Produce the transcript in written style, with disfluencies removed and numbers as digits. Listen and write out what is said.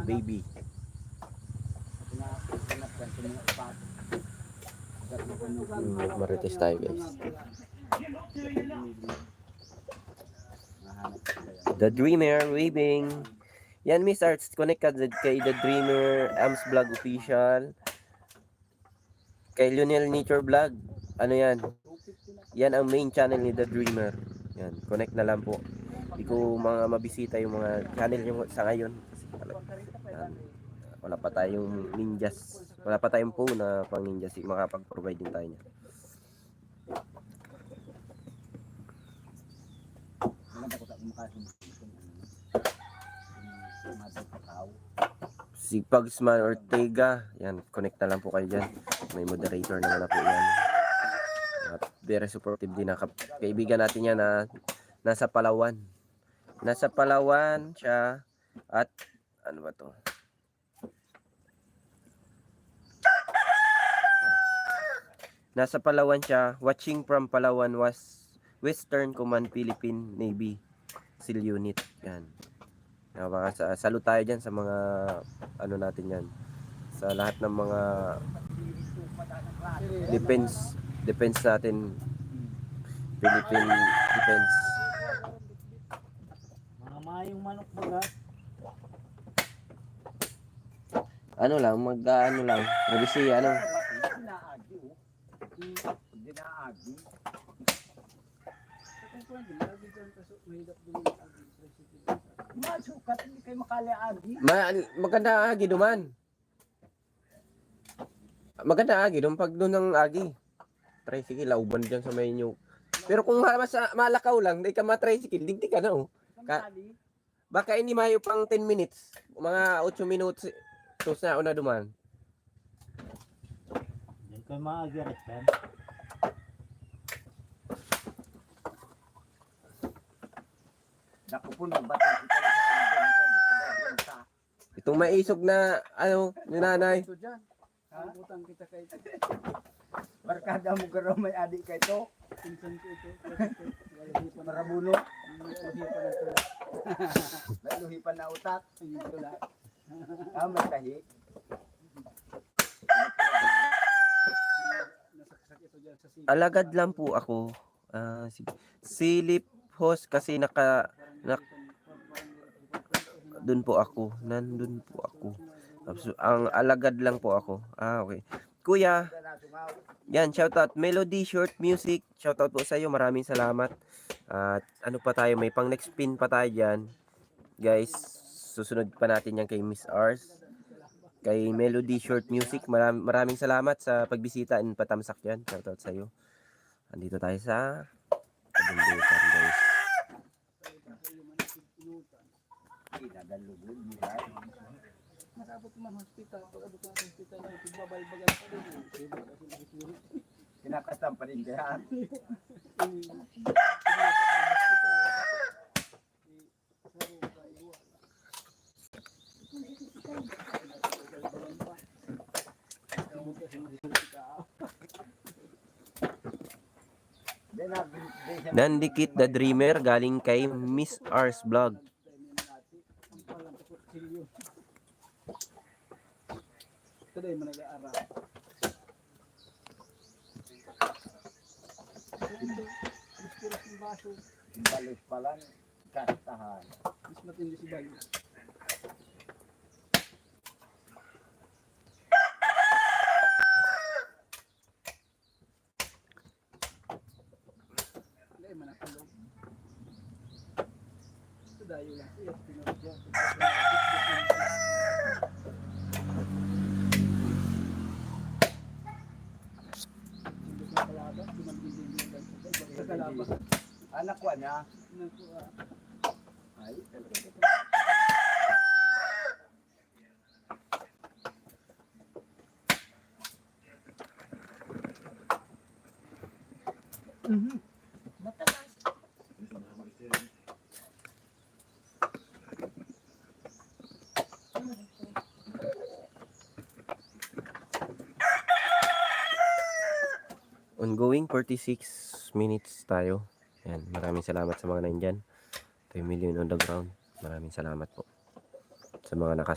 baby. Marites tayo guys. The Dreamer waving. Yan Miss Arts, connect ka kay The Dreamer, Ams Vlog Official. Kay Lionel Nature Vlog. Ano yan? Yan ang main channel ni The Dreamer. Yan, connect na lang po. Hindi ko mga mabisita yung mga channel nyo sa ngayon. Yan. Wala pa tayong ninjas. Wala pa tayong phone na pang ninjas. Makapag-provide din tayo niya. Si Pugsman Ortega. Yan, connect na lang po kayo dyan. May moderator naman na po yan. At very supportive din na kaibigan natin yan na nasa Palawan. Nasa Palawan siya. At ano ba to? Nasa Palawan siya. Watching from Palawan was Western Command Philippine Navy SEAL Unit. Yan. Salute tayo dyan sa mga ano natin yan. Sa lahat ng mga defense natin. Philippine defense. Mga mayong manok baga. Ano lang, ano lang. Revisi, ano. Masukat, hindi kayo makalaagi. Maganda agi duman. Maganda agi doon pag doon ng agi. Tricycle, lauban dyan sa may inyo. Pero kung malakaw lang, di ka ma-tricycle, digdi ka na oh. Baka ini mayo pang 10 minutes. Mga 8 minutes. Tos na una duman. Hindi kayo maagirit yan. Itong maisog na ano, ni nanay. Kabutan kita kay Barkada mo garo may adik kay to. pinsan ko ito. Marabuno. Laluhi pa na utak. May tahi. Alagad lang po ako. Silip host kasi doon po ako. Nandun po ako. Ang alagad lang po ako. Okay. Kuya, yan, shoutout. Melody Short Music, shoutout po sa iyo. Maraming salamat. At ano pa tayo, may pang next pin pa tayo dyan. Guys, susunod pa natin yan kay Miss Ars. Kay Melody Short Music, maraming salamat sa pagbisita and patamsak dyan. Shoutout sa iyo. Andito tayo sa Kabundukan, guys. Nakabot man hospital, pag-abot ng hospital na pagbabalbagan pa din. Kinakasam pa rin kaya. Nandikit The Dreamer galing kay Miss Ars Vlog. Today man nag-aaral. Balos pa lang. Kastahan. Mas matindi si Bayo. Dahil man ako loob. Ito dayo lang. Yes, pinagdya. Anak ko niya. Ay, Ongoing 46 minutes tayo. Yan, maraming salamat sa mga nandyan. 2 million on the ground. Maraming salamat po sa mga